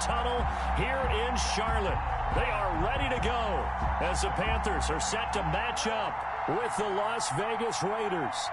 tunnel here in Charlotte. They are ready to go as the Panthers are set to match up with the Las Vegas Raiders.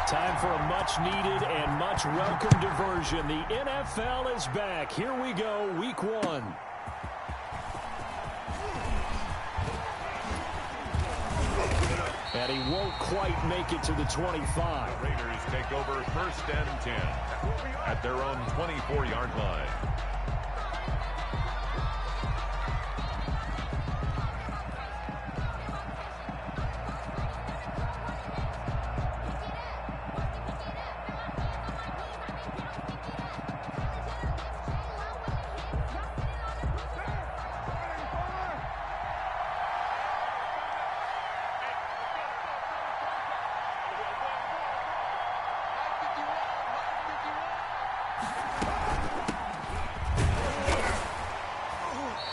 Time for a much-needed and much-welcome diversion. The NFL is back. Here we go, Week 1. And he won't quite make it to the 25. The Raiders take over 1st and 10 at their own 24-yard line.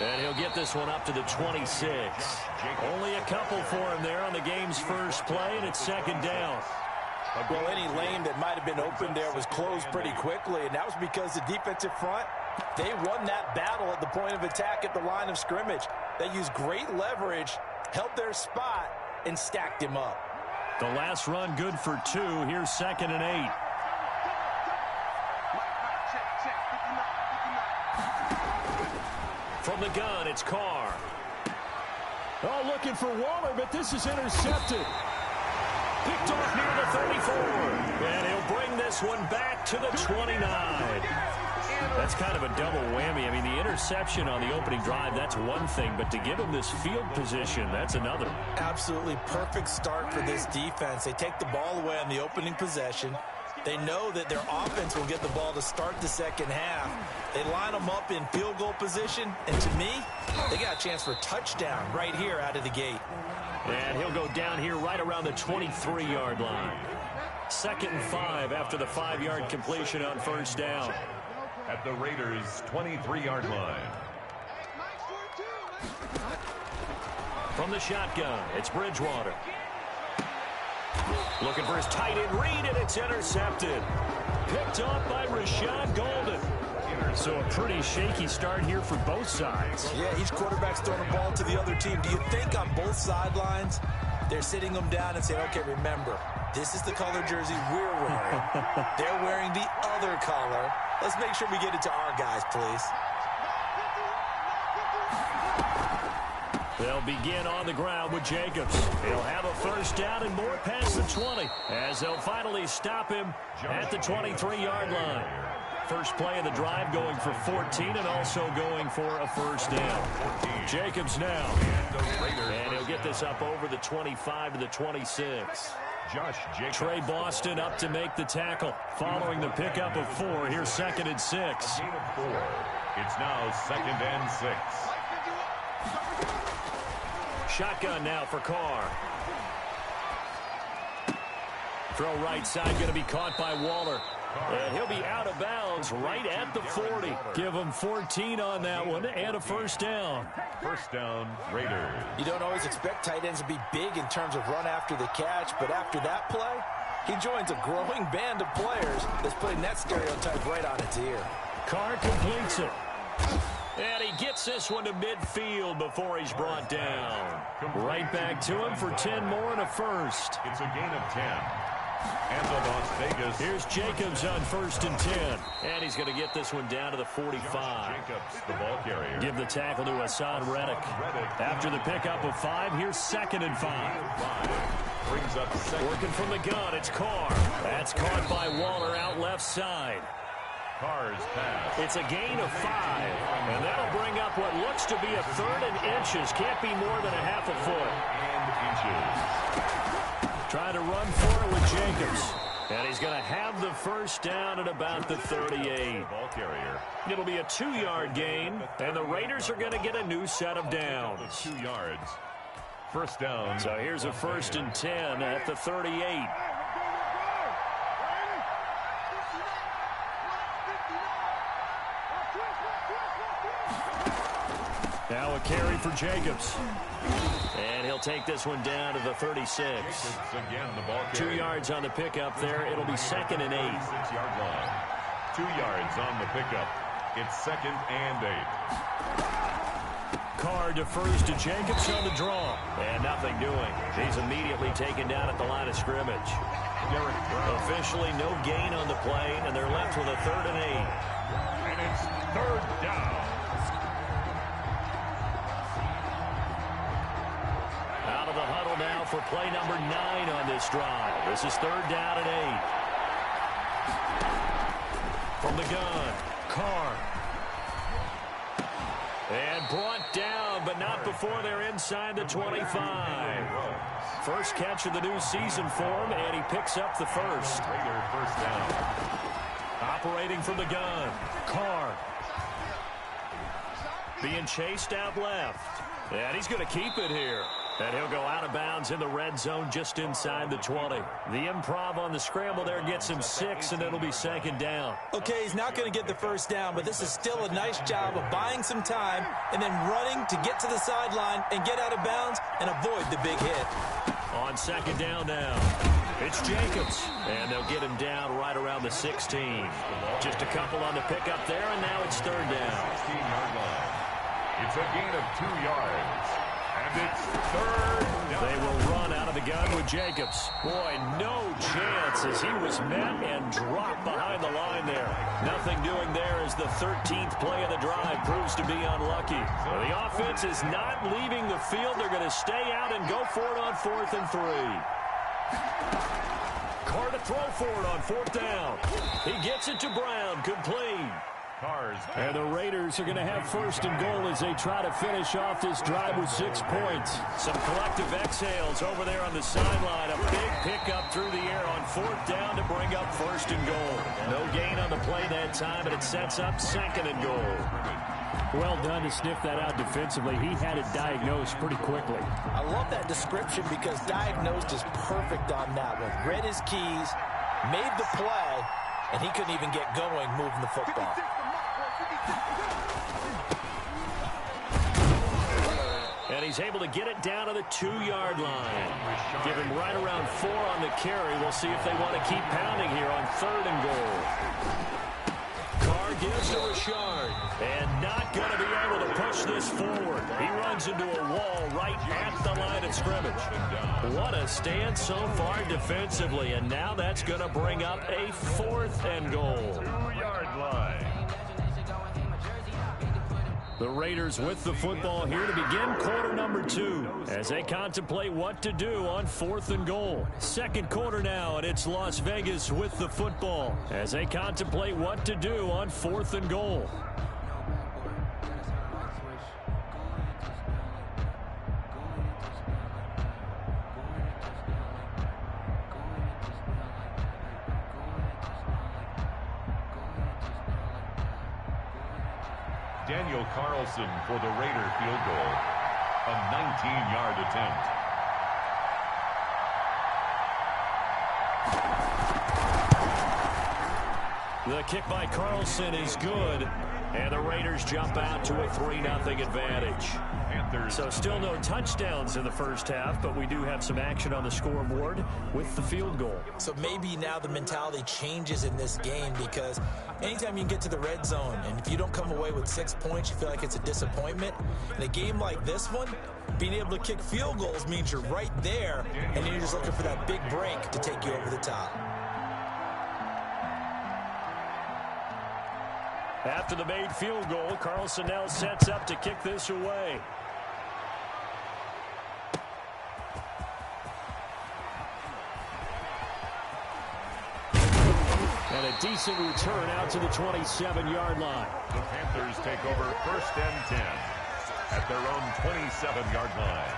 And he'll get this one up to the 26. Only a couple for him there on the game's first play, and it's 2nd down. Well, any lane that might have been open there was closed pretty quickly, and that was because the defensive front, they won that battle at the point of attack at the line of scrimmage. They used great leverage, held their spot, and stacked him up. The last run good for 2. Here's 2nd and 8. From the gun, it's Carr. Oh, looking for Waller, but this is intercepted. Picked off near the 34. And he'll bring this one back to the 29. That's kind of a double whammy. I mean, the interception on the opening drive, that's one thing. But to give him this field position, that's another. Absolutely perfect start for this defense. They take the ball away on the opening possession. They know that their offense will get the ball to start the second half. They line them up in field goal position, and to me, they got a chance for a touchdown right here out of the gate. And he'll go down here right around the 23-yard line. 2nd and 5 after the 5-yard completion on 1st down. At the Raiders' 23-yard line. From the shotgun, it's Bridgewater. Looking for his tight end read, and it's intercepted. Picked off by Rashad Golden. So a pretty shaky start here for both sides. Yeah, each quarterback's throwing the ball to the other team. Do you think on both sidelines they're sitting them down and saying, okay, remember, this is the color jersey we're wearing. They're wearing the other color. Let's make sure we get it to our guys, please. They'll begin on the ground with Jacobs. He'll have a 1st down and more past the 20 as they'll finally stop him at the 23-yard line. First play of the drive going for 14 and also going for a 1st down. Jacobs now. And he'll get this up over the 25 to the 26. Trey Boston up to make the tackle. Following the pickup of 4, here's 2nd and 6. It's now 2nd and 6. Shotgun now for Carr. Throw right side, going to be caught by Waller. And he'll be out of bounds right at the 40. Give him 14 on that one and a 1st down. 1st down, Raiders. You don't always expect tight ends to be big in terms of run after the catch, but after that play, he joins a growing band of players that's putting that stereotype right on its ear. Carr completes it. And he gets this one to midfield before he's brought down. Right back to him for 10 more and a 1st. It's a gain of 10. And the Las Vegas. Here's Jacobs on 1st and 10. And he's going to get this one down to the 45. Jacobs, the ball carrier. Give the tackle to Hassan Reddick. After the pickup of 5, here's 2nd and 5. Brings up 2nd. Working from the gun, it's Carr. That's caught by Waller out left side. Carr's pass. It's a gain of 5. And that'll bring up what looks to be a 3rd and inches. Can't be more than a half a foot. And inches. Trying to run for it with Jacobs. And he's going to have the 1st down at about the 38. Ball carrier. It'll be a 2-yard gain, and the Raiders are going to get a new set of downs. 2 yards. 1st down. So here's a 1st and 10 at the 38. A carry for Jacobs. And he'll take this one down to the 36. Again, the ball 2 yards on the pickup there. It'll be 2nd and 8. 6-yard line. 2 yards on the pickup. It's 2nd and 8. Carr defers to Jacobs on the draw. And nothing doing. He's immediately taken down at the line of scrimmage. Officially no gain on the play, and they're left with a 3rd and 8. And it's 3rd down. Out of the huddle now for play number 9 on this drive. This is 3rd down and 8. From the gun, Carr. And brought down, but not before they're inside the 25. First catch of the new season for him, and he picks up the first. First down. Operating from the gun, Carr. Being chased out left. And he's going to keep it here. And he'll go out of bounds in the red zone just inside the 20. The improv on the scramble there gets him 6, and it'll be 2nd down. Okay, he's not going to get the first down, but this is still a nice job of buying some time and then running to get to the sideline and get out of bounds and avoid the big hit. On 2nd down now, it's Jacobs. And they'll get him down right around the 16. Just a couple on the pickup there, and now it's 3rd down. 16-yard line. It's a gain of 2 yards. And it's 3rd down. They will run out of the gun with Jacobs. Boy, no chance as he was met and dropped behind the line there. Nothing doing there as the 13th play of the drive proves to be unlucky. The offense is not leaving the field. They're going to stay out and go for it on 4th and 3. Carr to throw for it on 4th down. He gets it to Brown, complete. And the Raiders are going to have 1st and goal as they try to finish off this drive with 6 points. Some collective exhales over there on the sideline. A big pickup through the air on 4th down to bring up 1st and goal. No gain on the play that time, but it sets up 2nd and goal. Well done to sniff that out defensively. He had it diagnosed pretty quickly. I love that description because diagnosed is perfect on that one. Read his keys, made the play, and he couldn't even get going moving the football. And he's able to get it down to the 2-yard line. Give him right around 4 on the carry. We'll see if they want to keep pounding here on 3rd and goal. Carr gives to Richard. And not going to be able to push this forward. He runs into a wall right at the line of scrimmage. What a stand so far defensively. And now that's going to bring up a 4th and goal. 2-yard line. The Raiders with the football here to begin quarter number 2 as they contemplate what to do on 4th and goal. 2nd quarter now, and it's Las Vegas with the football as they contemplate what to do on 4th and goal. Daniel Carlson for the Raider field goal. A 19-yard attempt. The kick by Carlson is good, and the Raiders jump out to a 3-0 advantage. So still no touchdowns in the first half, but we do have some action on the scoreboard with the field goal. So maybe now the mentality changes in this game because anytime you can get to the red zone and if you don't come away with 6 points, you feel like it's a disappointment. In a game like this one, being able to kick field goals means you're right there, and then you're just looking for that big break to take you over the top. After the made field goal, Carlson now sets up to kick this away. And a decent return out to the 27-yard line. The Panthers take over 1st and 10 at their own 27-yard line.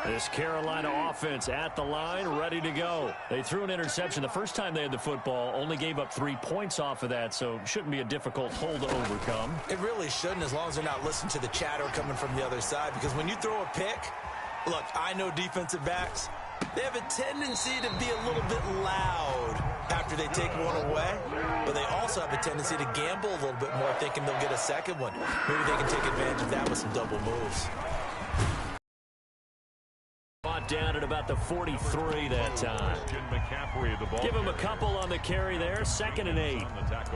This Carolina offense at the line, ready to go. They threw an interception the first time they had the football, only gave up 3 points off of that, so shouldn't be a difficult hole to overcome. It really shouldn't, as long as they're not listening to the chatter coming from the other side, because when you throw a pick, look, I know defensive backs, they have a tendency to be a little bit loud after they take one away, but they also have a tendency to gamble a little bit more, thinking they'll get a second one. Maybe they can take advantage of that with some double moves. Brought down at about the 43 that time. Give him a couple on the carry there, 2nd and 8.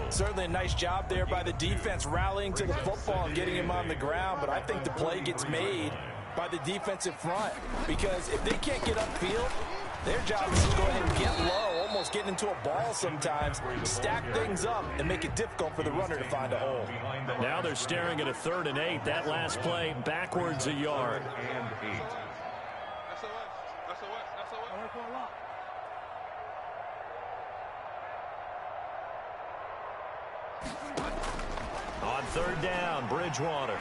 Certainly a nice job there by the defense, rallying to the football and getting him on the ground, but I think the play gets made by the defensive front, because if they can't get upfield, their job is to go ahead and get low, almost get into a ball sometimes, stack things up, and make it difficult for the runner to find a hole. Now they're staring at a 3rd and 8. That last play backwards a yard. On 3rd down, Bridgewater.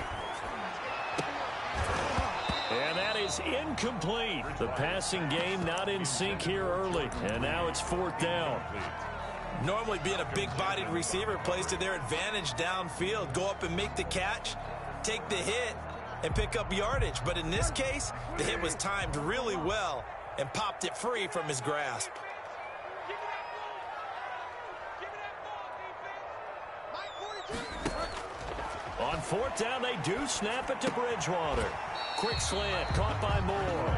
And that is incomplete. The passing game not in sync here early. And now it's 4th down. Normally being a big-bodied receiver plays to their advantage downfield. Go up and make the catch, take the hit, and pick up yardage. But in this case, the hit was timed really well and popped it free from his grasp. On 4th down, they do snap it to Bridgewater. Quick slant, caught by Moore.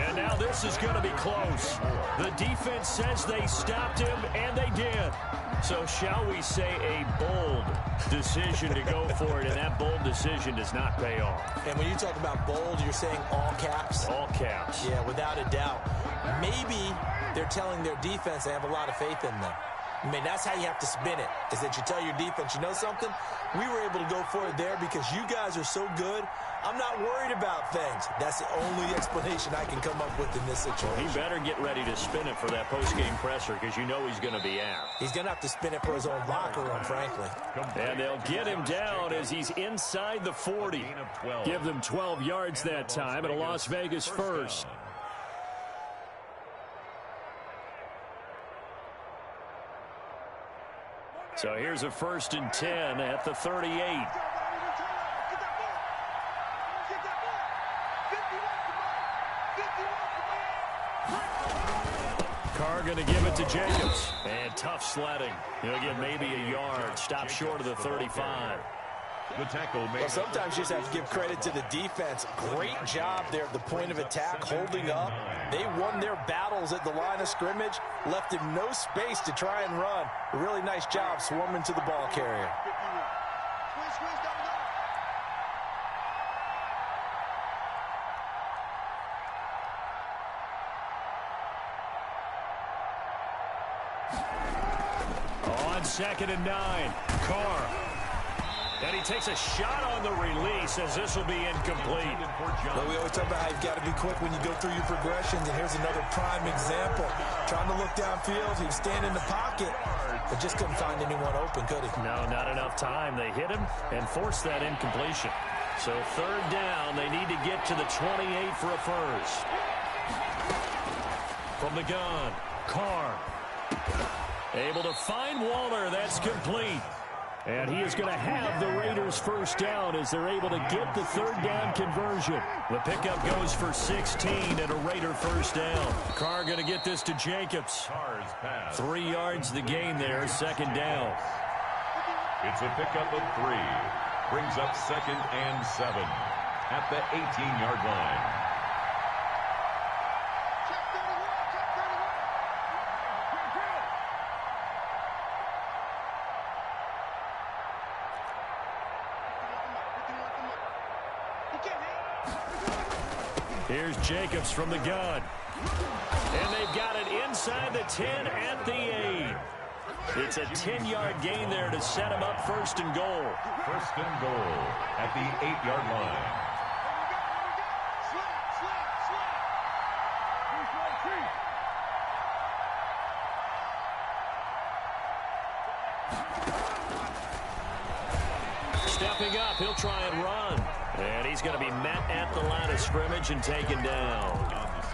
And now this is going to be close. The defense says they stopped him, and they did. So shall we say a bold decision to go for it, and that bold decision does not pay off. And when you talk about bold, you're saying all caps? All caps. Yeah, without a doubt. Maybe they're telling their defense they have a lot of faith in them. I mean, that's how you have to spin it, is that you tell your defense, you know something? We were able to go for it there because you guys are so good. I'm not worried about things. That's the only explanation I can come up with in this situation. He better get ready to spin it for that post-game presser because you know he's going to be out. He's going to have to spin it for his own locker room, frankly. And they'll get him down as he's inside the 40. Give them 12 yards that time at a Las Vegas first. So here's a 1st and 10 at the 38. Carr going to give it to Jacobs. And tough sledding. He'll get maybe a yard. Stop short of the 35. The tackle made. Well, sometimes you just have to give credit to the defense. Great job there at the point of attack, holding up. They won their battles at the line of scrimmage, left him no space to try and run. A really nice job swarming to the ball carrier. On 2nd and 9, Carr. And he takes a shot on the release as this will be incomplete. Well, we always talk about how you've got to be quick when you go through your progressions, and here's another prime example. Trying to look downfield, he was standing in the pocket, but just couldn't find anyone open, could he? No, not enough time. They hit him and forced that incompletion. So 3rd down, they need to get to the 28 for a first. From the gun, Carr. Able to find Waller. That's complete. And he is going to have the Raiders first down as they're able to get the 3rd down conversion. The pickup goes for 16 and a Raider first down. Carr going to get this to Jacobs. 3 yards the gain there, 2nd down. It's a pickup of 3. Brings up 2nd and 7 at the 18-yard line. Here's Jacobs from the gun. And they've got it inside the 10 at the 8. It's a 10-yard gain there to set him up 1st and goal. 1st and goal at the 8-yard line. Stepping up, he'll try and run. And he's going to be met at the line of scrimmage and taken down.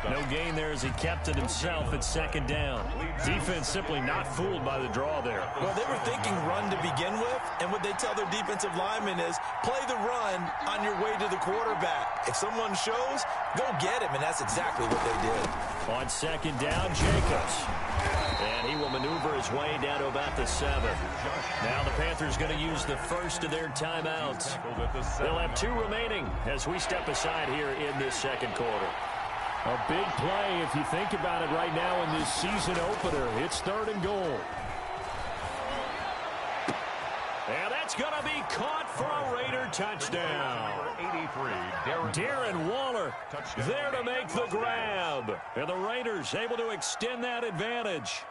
No gain there as he kept it himself at 2nd down. Defense simply not fooled by the draw there. Well, they were thinking run to begin with, and what they tell their defensive linemen is play the run on your way to the quarterback. If someone shows, go get him, and that's exactly what they did. On second down, Jacobs. And he will maneuver his way down to about the 7. Now the Panthers going to use the first of their timeouts. They'll have 2 remaining as we step aside here in this second quarter. A big play if you think about it right now in this season opener. It's 3rd and goal. And that's going to be caught for a Raider touchdown. 83, Darren Waller there to make the grab. And the Raiders able to extend that advantage.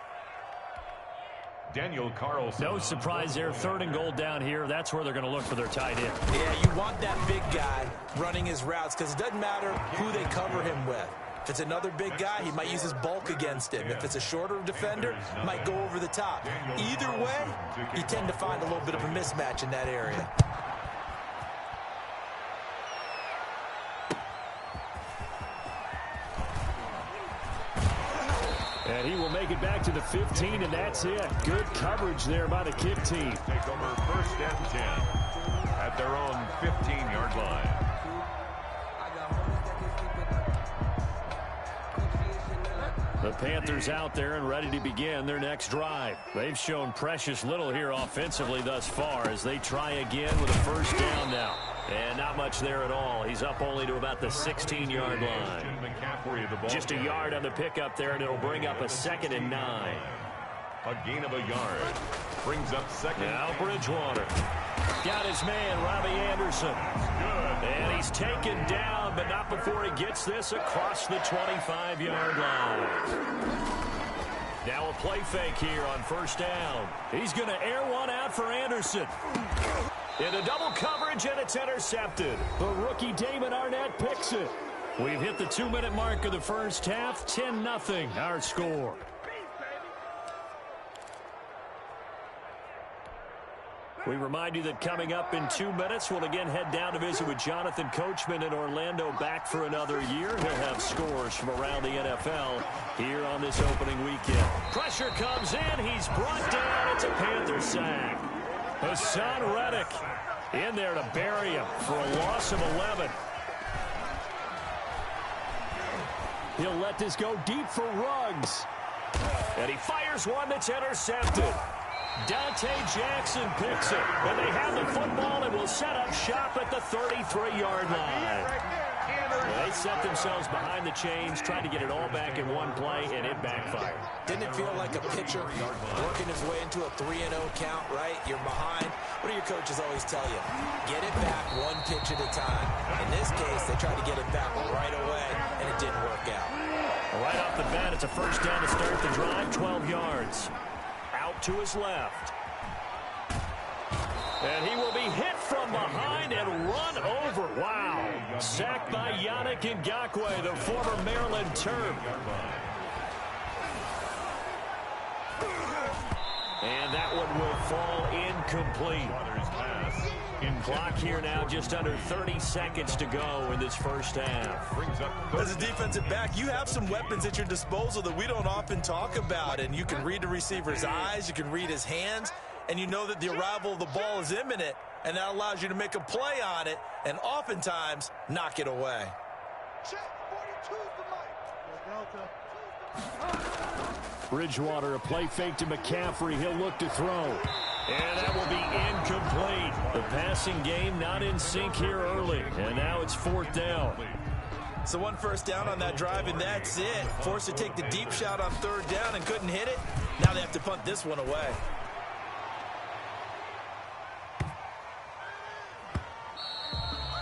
Daniel Carlson. No surprise there. 3rd and goal down here. That's where they're going to look for their tight end. Yeah, you want that big guy running his routes because it doesn't matter who they cover him with. If it's another big guy, he might use his bulk against him. If it's a shorter defender, he might go over the top. Either way, you tend to find a little bit of a mismatch in that area. And he will make it back to the 15, and that's it. Good coverage there by the kick team. Take over 1st and 10 at their own 15-yard line. The Panthers out there and ready to begin their next drive. They've shown precious little here offensively thus far as they try again with a 1st down now. And not much there at all. He's up only to about the 16-yard line. Just a yard on the pickup there, and it'll bring up a 2nd and 9. A gain of a yard. Brings up 2nd. Now Bridgewater. Got his man, Robbie Anderson. And he's taken down, but not before he gets this across the 25-yard line. Now a play fake here on 1st down. He's going to air one out for Anderson. Into double coverage, and it's intercepted. The rookie Damon Arnett picks it. We've hit the 2-minute mark of the first half. 10-0 our score. We remind you that coming up in 2 minutes, we'll again head down to visit with Jonathan Coachman in Orlando, back for another year. He'll have scores from around the NFL here on this opening weekend. Pressure comes in. He's brought down. It's a Panther sack. Hassan Reddick in there to bury him for a loss of 11. He'll let this go deep for Ruggs. And he fires one that's intercepted. Dante Jackson picks it. And they have the football and will set up shop at the 33-yard line. They set themselves behind the chains, trying to get it all back in one play, and it backfired. Didn't it feel like a pitcher working his way into a 3-0 count, right? You're behind. What do your coaches always tell you? Get it back one pitch at a time. In this case, they tried to get it back right away, and it didn't work out. Right off the bat, it's a 1st down to start the drive, 12 yards. Out to his left. And he will be hit from behind and run over. Wow. Sacked by Yannick Ngakoue, the former Maryland Terp. And that one will fall incomplete. Clock here now, just under 30 seconds to go in this first half. As a defensive back, you have some weapons at your disposal that we don't often talk about. And you can read the receiver's eyes, you can read his hands, and you know that the arrival of the ball is imminent, and that allows you to make a play on it and oftentimes knock it away. Bridgewater, a play fake to McCaffrey. He'll look to throw. And that will be incomplete. The passing game not in sync here early. And now it's 4th down. So 1 first down on that drive, and that's it. Forced to take the deep shot on 3rd down and couldn't hit it. Now they have to punt this one away.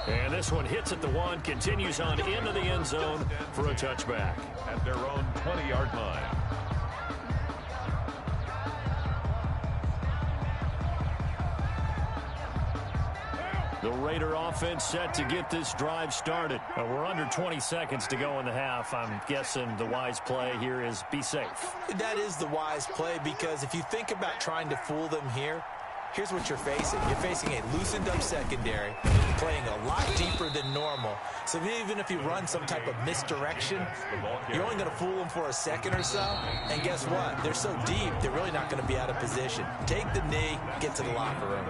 And this one hits at the 1, continues on into the end zone for a touchback. At their own 20-yard line. The Raider offense set to get this drive started. We're under 20 seconds to go in the half. I'm guessing the wise play here is be safe. That is the wise play, because if you think about trying to fool them here, here's what you're facing. You're facing a loosened-up secondary, playing a lot deeper than normal. So even if you run some type of misdirection, you're only going to fool them for a second or so. And guess what? They're so deep, they're really not going to be out of position. Take the knee, get to the locker room.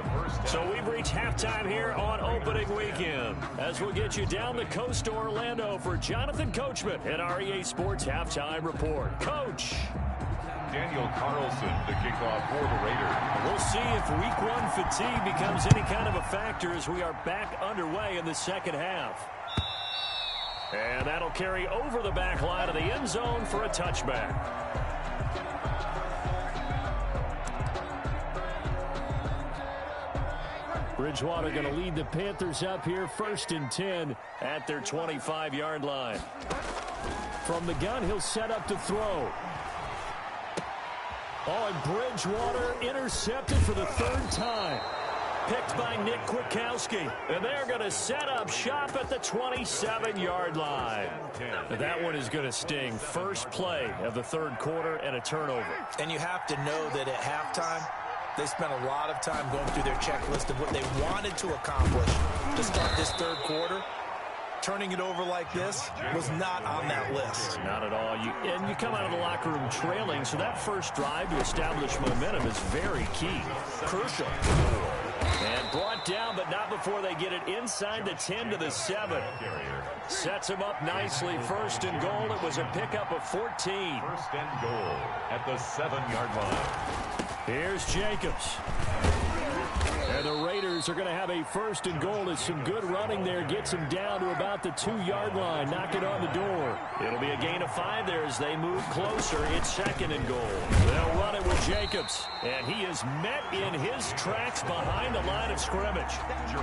So we've reached halftime here on opening weekend, as we'll get you down the coast to Orlando for Jonathan Coachman at our EA Sports Halftime Report. Coach. Daniel Carlson to kick off for the Raiders. We'll see if week one fatigue becomes any kind of a factor as we are back underway in the second half. And that'll carry over the back line of the end zone for a touchback. Bridgewater going to lead the Panthers up here, 1st and 10 at their 25-yard line. From the gun, he'll set up to throw. Oh, and Bridgewater intercepted for the 3rd time. Picked by Nick Kwiatkowski. And they're going to set up shop at the 27-yard line. That one is going to sting. First play of the 3rd quarter and a turnover. And you have to know that at halftime, they spent a lot of time going through their checklist of what they wanted to accomplish to start this 3rd quarter. Turning it over like this was not on that list. Not at all. And you come out of the locker room trailing, so that first drive to establish momentum is very key. Crucial. And brought down, but not before they get it inside the 10 to the 7. Sets him up nicely. 1st and goal. It was a pickup of 14. 1st and goal at the 7-yard line. Here's Jacobs. And the Raiders are going to have a 1st and goal as some good running there gets him down to about the 2-yard line. Knock it on the door. It'll be a gain of 5 there as they move closer. It's 2nd and goal. They'll run it with Jacobs. And he is met in his tracks behind the line of scrimmage.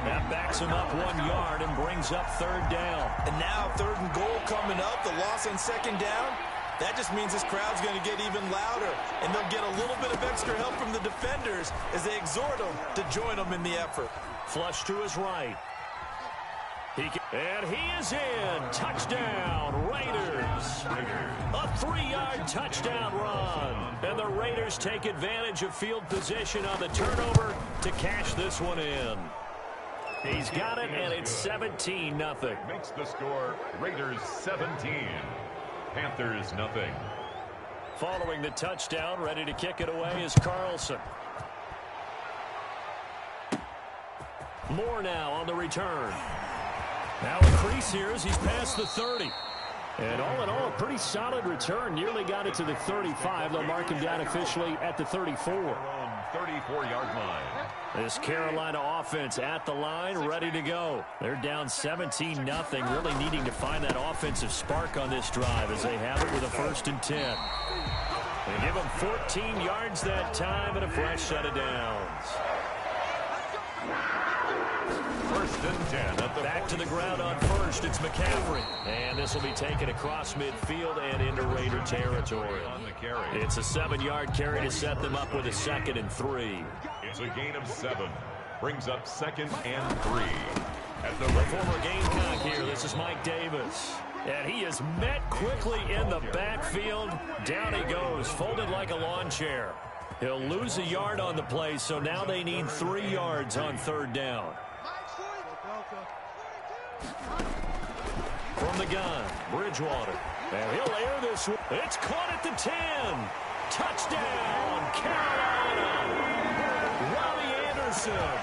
That backs him up 1 yard and brings up 3rd down. And now 3rd and goal coming up. The loss on 2nd down. That just means this crowd's going to get even louder, and they'll get a little bit of extra help from the defenders as they exhort them to join them in the effort. Flush to his right. And he is in. Touchdown, Raiders. A 3-yard touchdown run. And the Raiders take advantage of field position on the turnover to cash this one in. He's got it, and it's 17-0. Makes the score Raiders 17. Panthers nothing. Following the touchdown, ready to kick it away is Carlson. Moore now on the return. Now a crease here as he's past the 30. And all in all, a pretty solid return. Nearly got it to the 35. They'll mark him down officially at the 34. 34-yard line. This Carolina offense at the line, ready to go. They're down 17-0, really needing to find that offensive spark on this drive as they have it with a 1st and 10. They give them 14 yards that time and a fresh set of downs. 1st and 10 at the back to the ground on 1st. It's McCaffrey. And this will be taken across midfield and into Raider territory. It's a 7-yard carry to set them up with a 2nd and 3. It's a gain of 7. Brings up 2nd and 3. At the former Gamecock here, this is Mike Davis. And he is met quickly in the backfield. Down he goes, folded like a lawn chair. He'll lose a yard on the play, so now they need 3 yards on 3rd down. From the gun, Bridgewater. And he'll air this one. It's caught at the 10. Touchdown, Carolina. Robbie Anderson,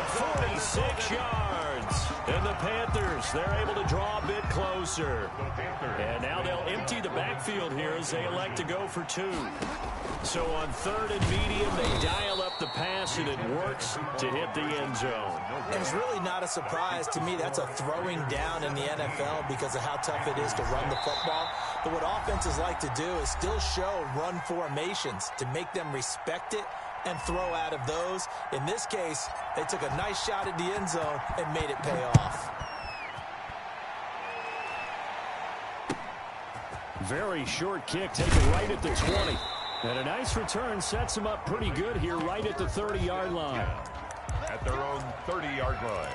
46 yards. And the Panthers, they're able to draw a bit closer. And now they'll empty the backfield here as they elect to go for 2. So on 3rd and medium, they dial up the pass, and it works to hit the end zone. And it's really not a surprise to me. That's a throwing down in the NFL because of how tough it is to run the football. But what offenses like to do is still show run formations to make them respect it and throw out of those. In this case, they took a nice shot at the end zone and made it pay off. Very short kick taken right at the 20. And a nice return sets them up pretty good here right at the 30-yard line. At their own 30-yard line.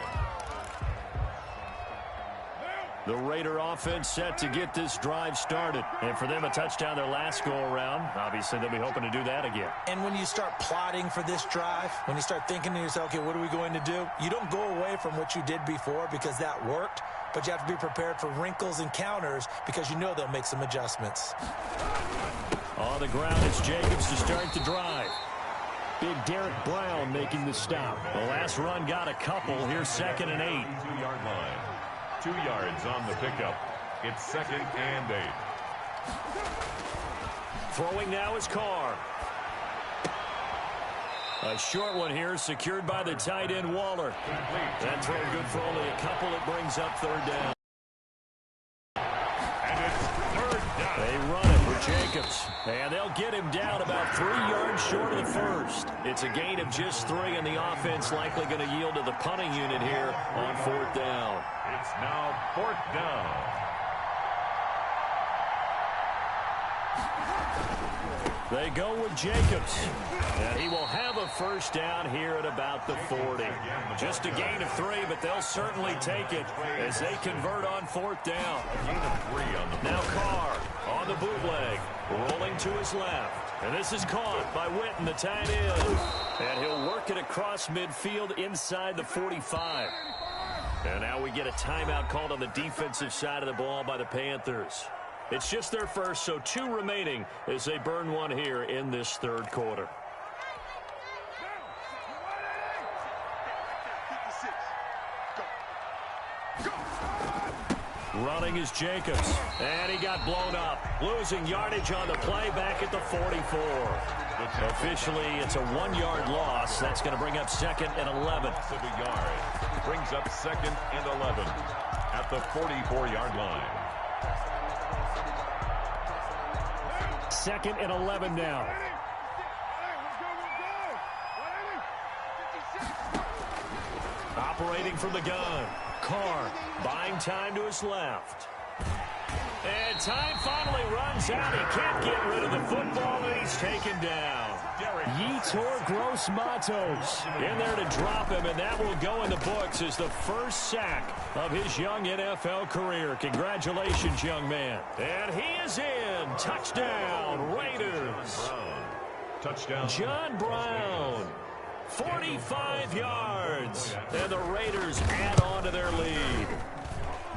The Raider offense set to get this drive started. And for them, a touchdown their last go-around. Obviously, they'll be hoping to do that again. And when you start plotting for this drive, when you start thinking to yourself, okay, what are we going to do? You don't go away from what you did before because that worked, but you have to be prepared for wrinkles and counters because you know they'll make some adjustments. On the ground, it's Jacobs to start the drive. Big Derek Brown making the stop. The last run got a couple. Here's 2nd and 8. 2-yard line. 2 yards on the pickup. It's 2nd and 8. Throwing now is Carr. A short one here, secured by the tight end Waller. That throw good for only a couple. It brings up 3rd down. And it's 3rd down. They run it with Jacobs. And they'll get him down about 3 yards short of the first. It's a gain of just 3, and the offense likely going to yield to the punting unit here on 4th down. It's now 4th down. They go with Jacobs. And he will have a first down here at about the 40. Just a gain of 3, but they'll certainly take it as they convert on 4th down. Now Carr on the bootleg, rolling to his left. And this is caught by Witten, the tight end. And he'll work it across midfield inside the 45. And now we get a timeout called on the defensive side of the ball by the Panthers. It's just their first, so 2 remaining as they burn one here in this 3rd quarter. Running is Jacobs, and he got blown up. Losing yardage on the play back at the 44. Officially, it's a 1-yard loss. That's going to bring up 2nd and 11. Loss of a yard. Brings up 2nd and 11 at the 44-yard line. 2nd and 11 now. Operating from the gun. Carr buying time to his left. And time finally runs out. He can't get rid of the football, and he's taken down. Yetur Gross-Matos in there to drop him, and that will go in the books as the first sack of his young NFL career. Congratulations, young man. And he is in. Touchdown, Raiders. Touchdown. John Brown. 45 yards. And the Raiders add on to their lead.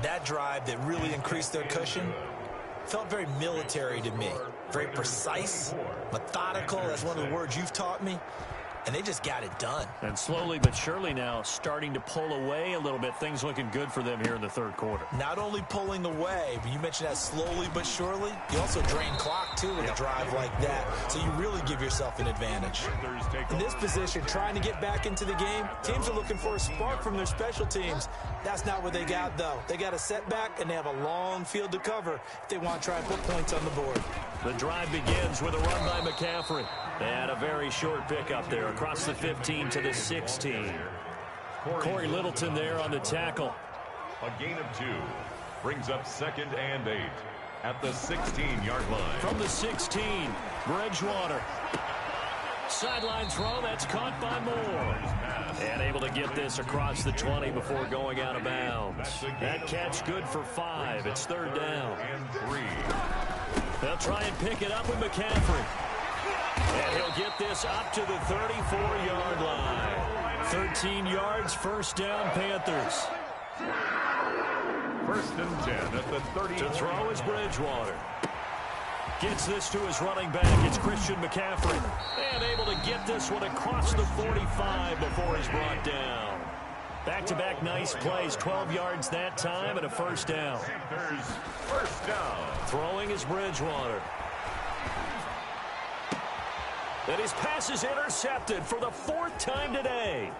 That drive that really increased their cushion felt very military to me. Very precise, methodical. That's one of the words you've taught me. And they just got it done. And slowly but surely now starting to pull away a little bit. Things looking good for them here in the 3rd quarter. Not only pulling away, but you mentioned that slowly but surely. You also drain clock, too, with a drive like that. So you really give yourself an advantage. In this position, trying to get back into the game, teams are looking for a spark from their special teams. That's not what they got, though. They got a setback, and they have a long field to cover if they want to try and put points on the board. The drive begins with a run by McCaffrey. And a very short pickup there across the 15 to the 16. Corey Littleton there on the tackle. A gain of 2 brings up 2nd and 8 at the 16-yard line. From the 16, Bridgewater. Sideline throw, that's caught by Moore. And able to get this across the 20 before going out of bounds. That catch good for 5. It's 3rd down. And 3. They'll try and pick it up with McCaffrey. And he'll get this up to the 34-yard line. 13 yards, first down, Panthers. 1st and 10 at the 30. To throw is Bridgewater. Gets this to his running back. It's Christian McCaffrey. And able to get this one across the 45 before he's brought down. Back-to-back nice plays. 12 yards that time and a first down. Panthers, 1st down. Throwing is Bridgewater. And his pass is intercepted for the 4th time today.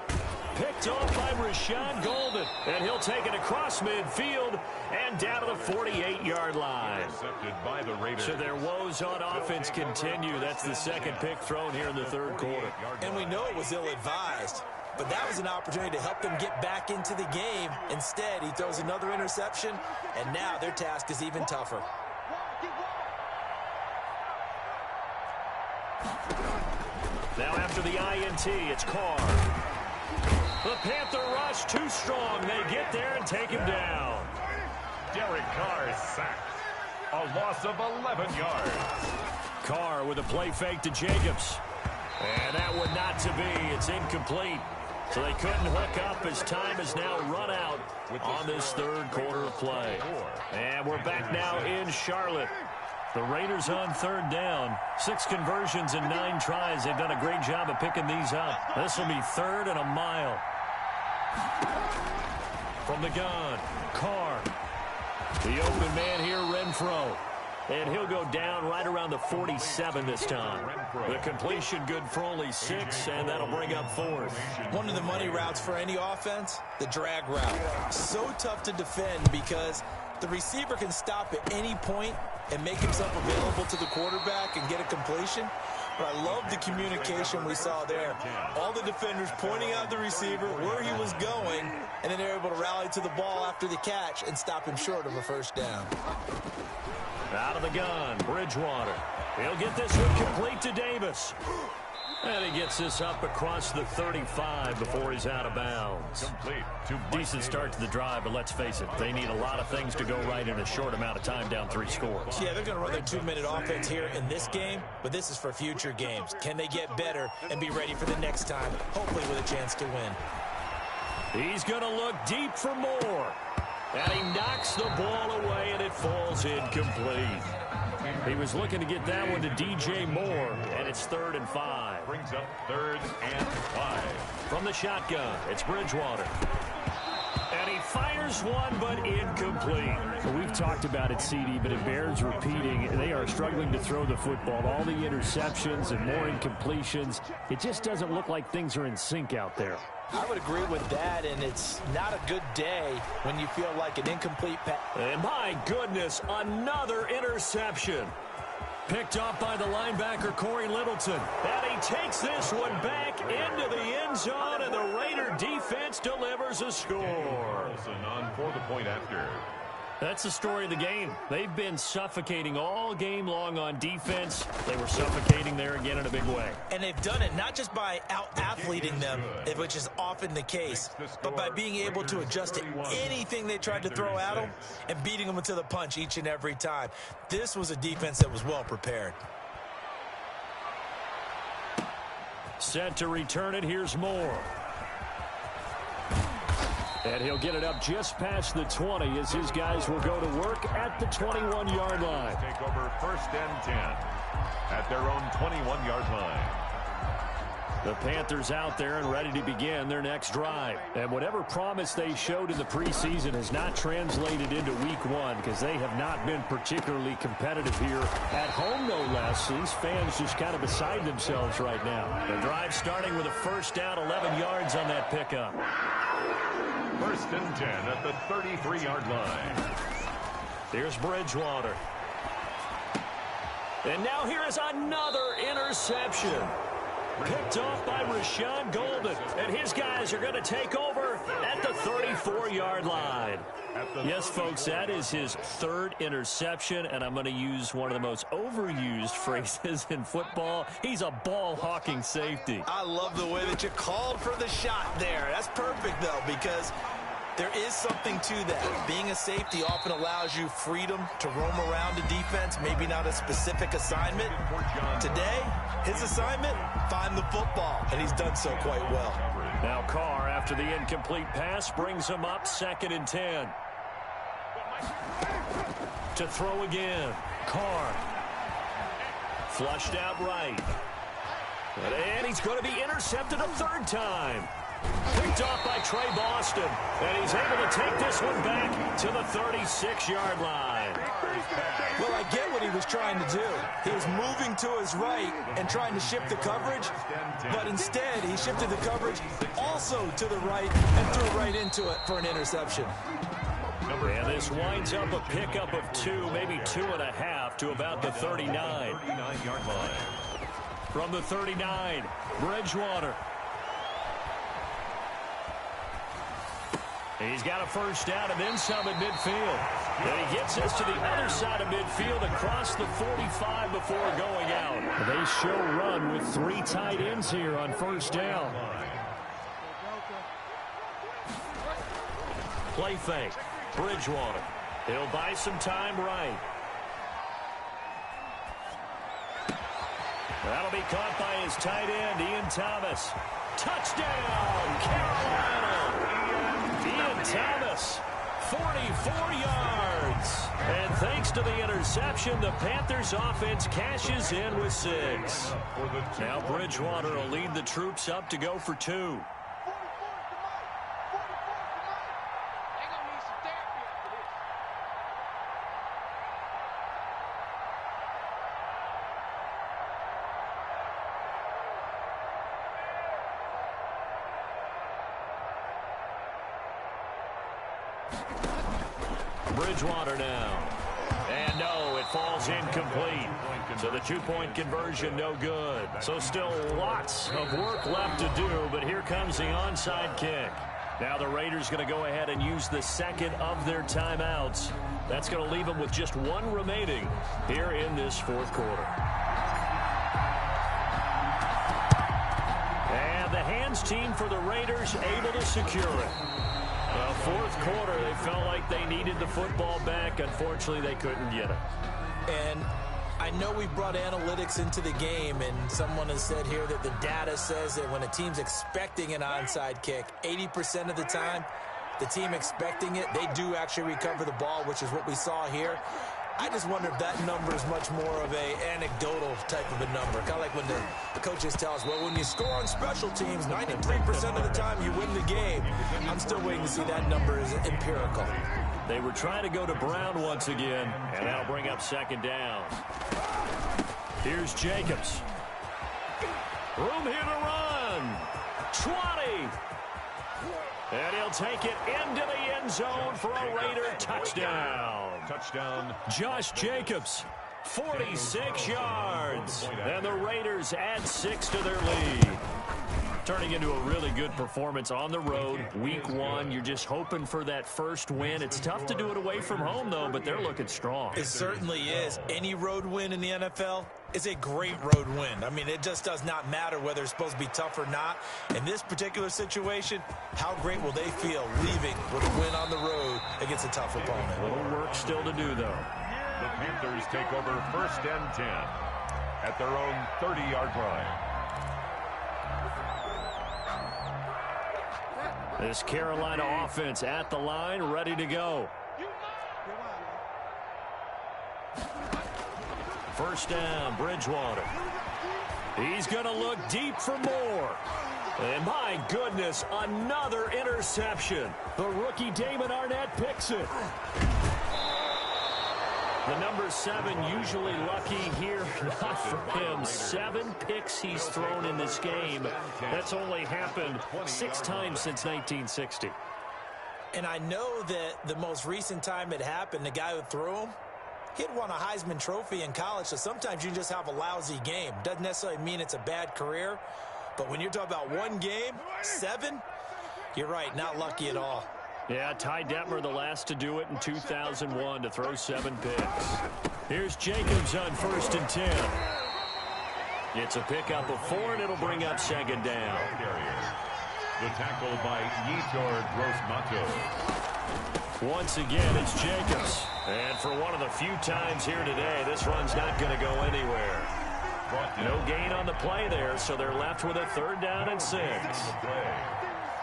Picked off by Rashad Golden. And he'll take it across midfield and down to the 48-yard line. Intercepted by the Raiders. So their woes on offense continue. That's the 2nd pick thrown here in the 3rd quarter. And we know it was ill-advised. But that was an opportunity to help them get back into the game. Instead, he throws another interception, and now their task is even tougher. Now after the INT, it's Carr. The Panther rush too strong. They get there and take him down. Derek Carr sacked. A loss of 11 yards. Carr with a play fake to Jacobs. And that one not to be. It's incomplete. So they couldn't hook up as time is now run out on this third quarter of play. And we're back now in Charlotte. The Raiders on third down. 6 conversions in 9 tries. They've done a great job of picking these up. This will be 3rd and a mile. From the gun, Carr. The open man here, Renfro. And he'll go down right around the 47 this time. The completion good for only 6, and that'll bring up 4th. One of the money routes for any offense, the drag route. So tough to defend because the receiver can stop at any point and make himself available to the quarterback and get a completion. But I love the communication we saw there. All the defenders pointing out the receiver, where he was going, and then they're able to rally to the ball after the catch and stop him short of a first down. Out of the gun, Bridgewater. He'll get this one complete to Davis. And he gets this up across the 35 before he's out of bounds. Decent start to the drive, but let's face it, they need a lot of things to go right in a short amount of time, down 3 scores. Yeah, they're going to run their 2-minute offense here in this game, but this is for future games. Can they get better and be ready for the next time, hopefully with a chance to win? He's going to look deep for more. And he knocks the ball away, and it falls incomplete. He was looking to get that one to DJ Moore, and it's 3rd and 5. Brings up 3rd and 5. From the shotgun, it's Bridgewater. And he fires one, but incomplete. Well, we've talked about it, CD, but it bears repeating. They are struggling to throw the football. All the interceptions and more incompletions. It just doesn't look like things are in sync out there. I would agree with that, and it's not a good day when you feel like an incomplete pass. And my goodness, another interception. Picked off by the linebacker, Corey Littleton. And he takes this one back into the end zone, and the Raider defense delivers a score. On for the point after. That's the story of the game. They've been suffocating all game long on defense. They were suffocating there again in a big way. And they've done it not just by out-athleting them, which is often the case, but by being able to adjust to anything they tried to throw at them and beating them to the punch each and every time. This was a defense that was well prepared. Set to return it. Here's Moore. And he'll get it up just past the 20 as his guys will go to work at the 21-yard line. Take over 1st and 10 at their own 21-yard line. The Panthers out there and ready to begin their next drive. And whatever promise they showed in the preseason has not translated into week 1 because they have not been particularly competitive here at home, no less. These fans just kind of beside themselves right now. The drive starting with a first down, 11 yards on that pickup. 1st and 10 at the 33-yard line. Here's Bridgewater. And now here is another interception. Picked off by Rashawn Golden. And his guys are going to take over at the 34-yard line. Yes, folks, that is his 3rd interception, and I'm going to use one of the most overused phrases in football. He's a ball-hawking safety. I love the way that you called for the shot there. That's perfect, though, because there is something to that. Being a safety often allows you freedom to roam around the defense, maybe not a specific assignment. Today, his assignment, find the football, and he's done so quite well. Now Carr, after the incomplete pass, brings him up 2nd and 10. To throw again. Carr. Flushed out right. And he's going to be intercepted a 3rd time. Picked off by Trey Boston. And he's able to take this one back to the 36-yard line. Well, I get what he was trying to do. He was moving to his right and trying to shift the coverage, but instead he shifted the coverage also to the right and threw right into it for an interception. And this winds up a pickup of 2, maybe 2.5 to about the 39-yard line. From the 39, Bridgewater. He's got a first down and then some at midfield. And he gets us to the other side of midfield across the 45 before going out. They show run with 3 tight ends here on first down. Play fake. Bridgewater. He'll buy some time right. That'll be caught by his tight end, Ian Thomas. Touchdown, Carolina! Ian Thomas, 44 yards. And thanks to the interception, the Panthers offense cashes in with 6. Now Bridgewater will lead the troops up to go for 2. Bridgewater now. And no, it falls incomplete. So the 2-point conversion no good. So still lots of work left to do, but here comes the onside kick. Now the Raiders going to go ahead and use the second of their timeouts. That's going to leave them with just 1 remaining here in this fourth quarter. And the hands team for the Raiders able to secure it. Fourth quarter, they felt like they needed the football back. Unfortunately, they couldn't get it. And I know we brought analytics into the game, and someone has said here that the data says that when a team's expecting an onside kick, 80% of the time, the team expecting it, they do actually recover the ball, which is what we saw here. I just wonder if that number is much more of a anecdotal type of a number. Kind of like when the coaches tell us, well, when you score on special teams, 93% of the time you win the game. I'm still waiting to see that number is empirical. They were trying to go to Brown once again, and that'll bring up second down. Here's Jacobs. Room here to run. 20. And he'll take it into the end zone for a Raider touchdown. Touchdown. Josh Jacobs, 46 yards. And the Raiders add 6 to their lead. Turning into a really good performance on the road. Week 1, you're just hoping for that first win. It's tough to do it away from home, though, but they're looking strong. It certainly is. Any road win in the NFL is a great road win. I mean, it just does not matter whether it's supposed to be tough or not. In this particular situation, how great will they feel leaving with a win on the road against a tough opponent? A little work still to do, though. The Panthers take over 1st and 10 at their own 30-yard line. This Carolina offense at the line, ready to go. First down, Bridgewater. He's going to look deep for more. And my goodness, another interception. The rookie Damon Arnett picks it. The number 7 usually lucky here. Not for him. 7 picks he's thrown in this game. That's only happened 6 times since 1960. And I know that the most recent time it happened, the guy who threw him, he had won a Heisman Trophy in college, so sometimes you just have a lousy game. Doesn't necessarily mean it's a bad career, but when you're talking about 1 game, 7, you're right, not lucky at all. Yeah, Ty Detmer, the last to do it in 2001, to throw 7 picks. Here's Jacobs on 1st and 10. It's a pickup of 4, and it'll bring up second down. The tackle by Yetur Gross-Matos. Once again, it's Jacobs. And for one of the few times here today, this run's not going to go anywhere. No gain on the play there, so they're left with a 3rd down and 6.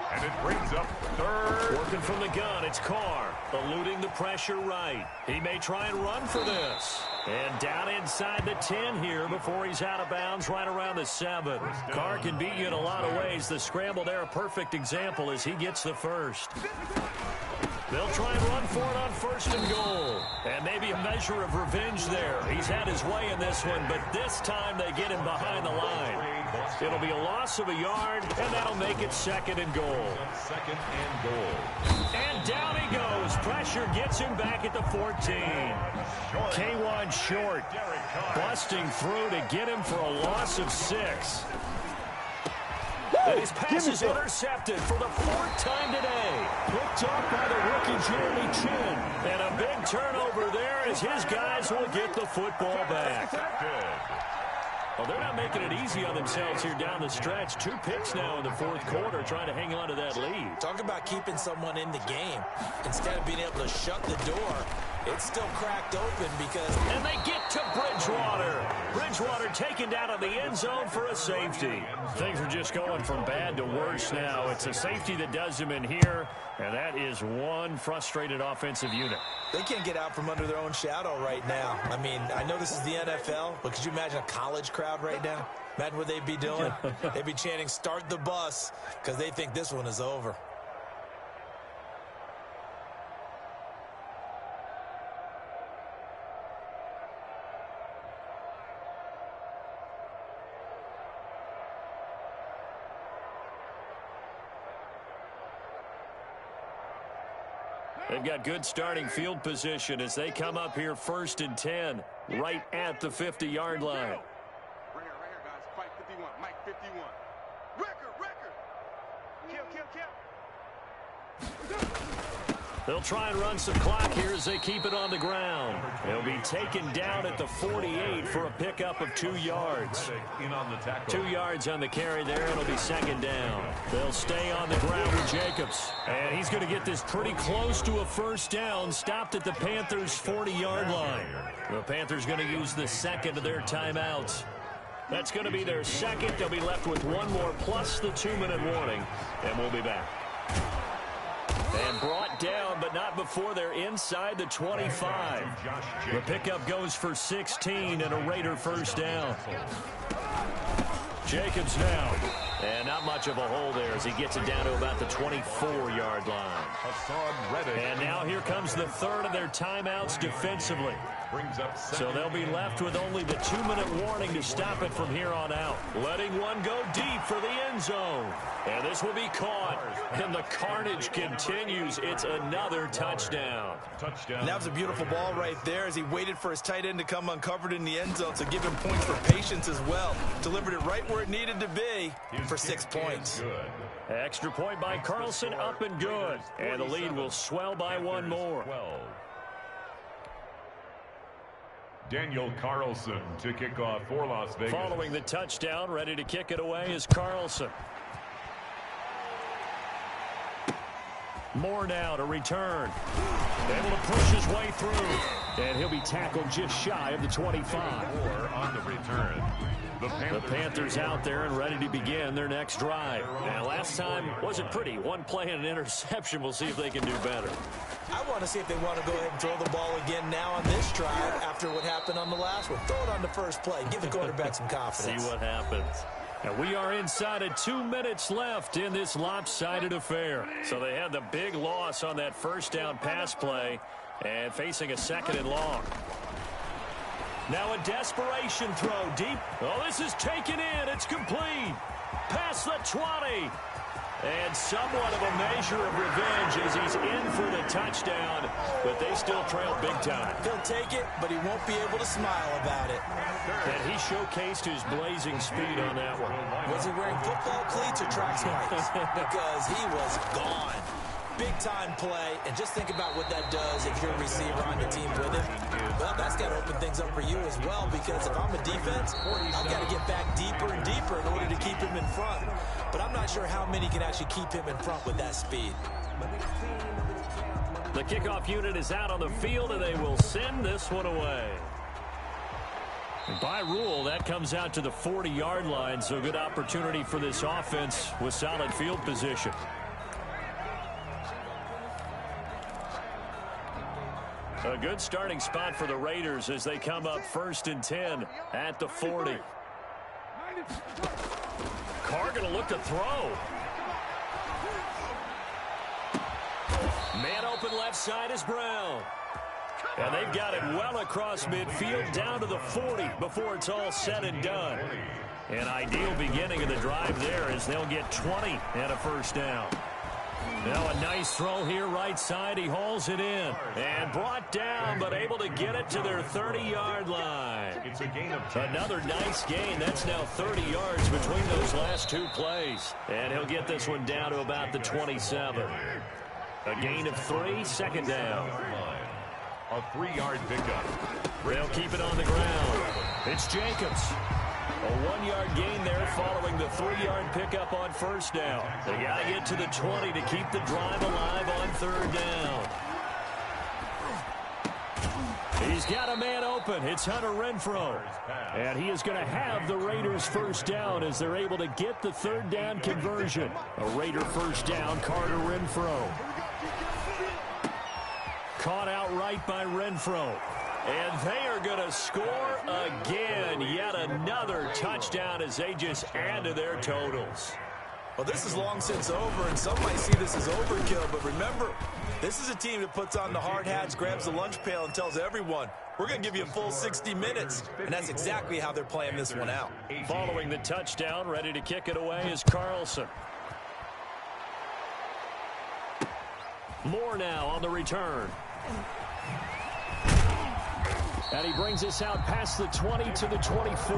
And it brings up 3rd. Working from the gun, it's Carr. Eluding the pressure right. He may try and run for this. And down inside the 10 here before he's out of bounds right around the 7. Carr can beat you in a lot of ways. The scramble there, a perfect example as he gets the first. They'll try and run for it on 1st and goal. And maybe a measure of revenge there. He's had his way in this one, but this time they get him behind the line. It'll be a loss of a yard, and that'll make it 2nd and goal. 2nd and goal. And down he goes. Pressure gets him back at the 14. K1 short. Busting through to get him for a loss of 6. And his pass is intercepted for the 4th time today. Picked up by the rookie Jeremy Chin. And a big turnover there as his guys will get the football back. Well, they're not making it easy on themselves here down the stretch. 2 picks now in the 4th quarter trying to hang on to that lead. Talk about keeping someone in the game instead of being able to shut the door It's still cracked open because... And they get to Bridgewater. Bridgewater taken down in the end zone for a safety. Things are just going from bad to worse now. It's a safety that does him in here, and that is one frustrated offensive unit. They can't get out from under their own shadow right now. I mean, I know this is the NFL, but could you imagine a college crowd right now? Imagine what they'd be doing. They'd be chanting, "Start the bus," because they think this one is over. They've got good starting field position as they come up here 1st and 10, right at the 50-yard line. Right here, guys. Fight 51. Mike 51. Record. Kill. They'll try and run some clock here as they keep it on the ground. They'll be taken down at the 48 for a pickup of 2 yards. 2 yards on the carry there. It'll be 2nd down. They'll stay on the ground with Jacobs. And he's going to get this pretty close to a 1st down, stopped at the Panthers' 40-yard line. The Panthers going to use the 2nd of their timeouts. That's going to be their 2nd. They'll be left with 1 more plus the 2-minute warning. And we'll be back. And brought down, but not before they're inside the 25. The pickup goes for 16 and a Raider 1st down. Jacobs now. And not much of a hole there as he gets it down to about the 24-yard line. And now here comes the 3rd of their timeouts defensively. So they'll be left with only the 2-minute warning to stop it from here on out. Letting one go deep for the end zone. And this will be caught. And the carnage continues. It's another touchdown. And that was a beautiful ball right there as he waited for his tight end to come uncovered in the end zone to give him points for patience as well. Delivered it right where it needed to be for 6 points. Extra point by Carlson, up and good. And the lead will swell by 1 more. Daniel Carlson to kick off for Las Vegas. Following the touchdown, ready to kick it away is Carlson. Moore now to return. Able to push his way through. And he'll be tackled just shy of the 25. Moore on the return. The Panthers out there and ready to begin their next drive. And last time wasn't pretty. 1 play and an interception. We'll see if they can do better. I want to see if they want to go ahead and throw the ball again now on this drive after what happened on the last one. Throw it on the first play. Give the quarterback some confidence. See what happens. And we are inside of 2 minutes left in this lopsided affair. So they had the big loss on that 1st down pass play and facing a 2nd and long. Now a desperation throw deep. Oh, this is taken in. It's complete. Past the 20. And somewhat of a measure of revenge as he's in for the touchdown, but they still trail big time. He'll take it, but he won't be able to smile about it. And he showcased his blazing speed on that one. Was he wearing football cleats or track spikes? Because he was gone. Big-time play, and just think about what that does if you're a receiver on the team with him. Well, that's got to open things up for you as well, because if I'm a defense, I've got to get back deeper and deeper in order to keep him in front. But I'm not sure how many can actually keep him in front with that speed. The kickoff unit is out on the field, and they will send this one away. By rule, that comes out to the 40-yard line, so good opportunity for this offense with solid field position. A good starting spot for the Raiders as they come up 1st and 10 at the 40. Carr going to look to throw. Man open left side is Brown. And they've got it well across midfield down to the 40 before it's all said and done. An ideal beginning of the drive there as they'll get 20 and a 1st down. Now a nice throw here right side. He hauls it in and brought down, but able to get it to their 30-yard line. It's a gain of 10. Another nice gain. That's now 30 yards between those last 2 plays. And he'll get this one down to about the 27. A gain of 3, 2nd down. A 3-yard pickup. They'll keep it on the ground. It's Jacobs. A 1-yard gain there following the 3-yard pickup on 1st down. They got to get to the 20 to keep the drive alive on 3rd down. He's got a man open. It's Hunter Renfrow. And he is going to have the Raiders first down as they're able to get the third down conversion. A Raider first down, Carter Renfrow. Caught outright by Renfrow. And they are going to score again. Yet another touchdown as they just add to their totals. Well, this is long since over, and some might see this as overkill. But remember, this is a team that puts on the hard hats, grabs the lunch pail, and tells everyone, we're going to give you a full 60 minutes. And that's exactly how they're playing this one out. Following the touchdown, ready to kick it away is Carlson. Moore now on the return. And he brings us out past the 20 to the 24.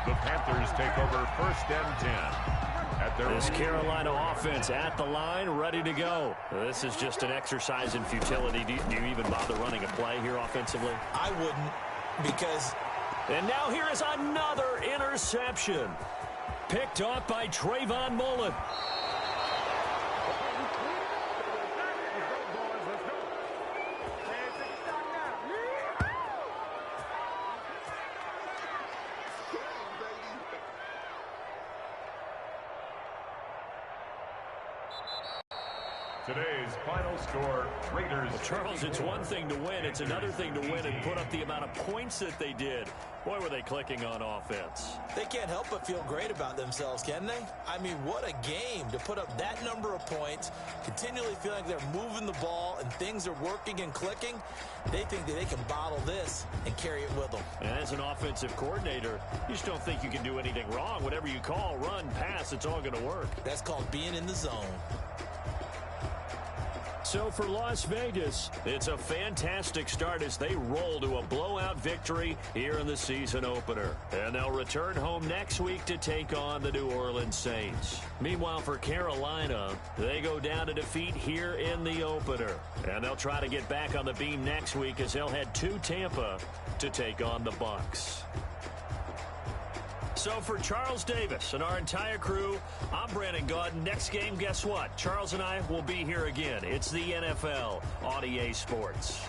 The Panthers take over 1st and 10. This Carolina offense at the line, ready to go. This is just an exercise in futility. Do you even bother running a play here offensively? I wouldn't, because... And now here is another interception. Picked off by Trayvon Mullen. Today's final score, Raiders. Well, Charles, it's one thing to win. It's another thing to win and put up the amount of points that they did. Boy, were they clicking on offense. They can't help but feel great about themselves, can they? I mean, what a game to put up that number of points, continually feel like they're moving the ball and things are working and clicking. They think that they can bottle this and carry it with them. And as an offensive coordinator, you just don't think you can do anything wrong. Whatever you call, run, pass, it's all going to work. That's called being in the zone. So for Las Vegas, it's a fantastic start as they roll to a blowout victory here in the season opener. And they'll return home next week to take on the New Orleans Saints. Meanwhile, for Carolina, they go down to defeat here in the opener. And they'll try to get back on the beam next week as they'll head to Tampa to take on the Bucs. So for Charles Davis and our entire crew, I'm Brandon Gaudin. Next game, guess what? Charles and I will be here again. It's the NFL on EA Sports.